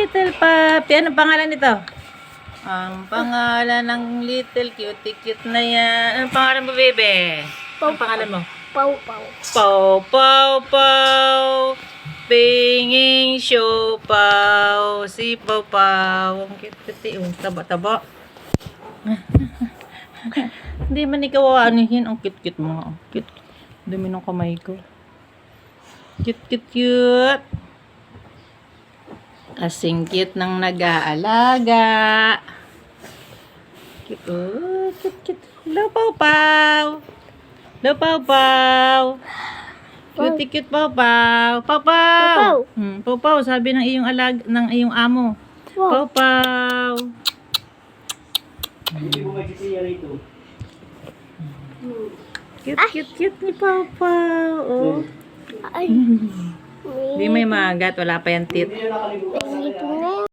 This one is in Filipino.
little puppy. Anong pangalan nito? Ang pangalan ng little cute na yan. Anong pangalan mo, bebe? Anong pangalan mo? Pau Pau. Pau, pau, pau. Pinging siopaw. Si Pau Pau. Ang cute. Taba-taba. Hindi man ikaw aanihin. Ang cute mo. Ang cute. Dumi ng kamay ko. Cute. Kasing cute ng nag-aalaga. Cute. Hello, Pau Pau. Hello, Pau Pau. Cute, Pau Pau. Pau Pau. Pau Pau, sabi ng iyong amo. Pau Pau. Cute ni Pau Pau. Oh. Ay. Hindi may magat, wala pa yan tit.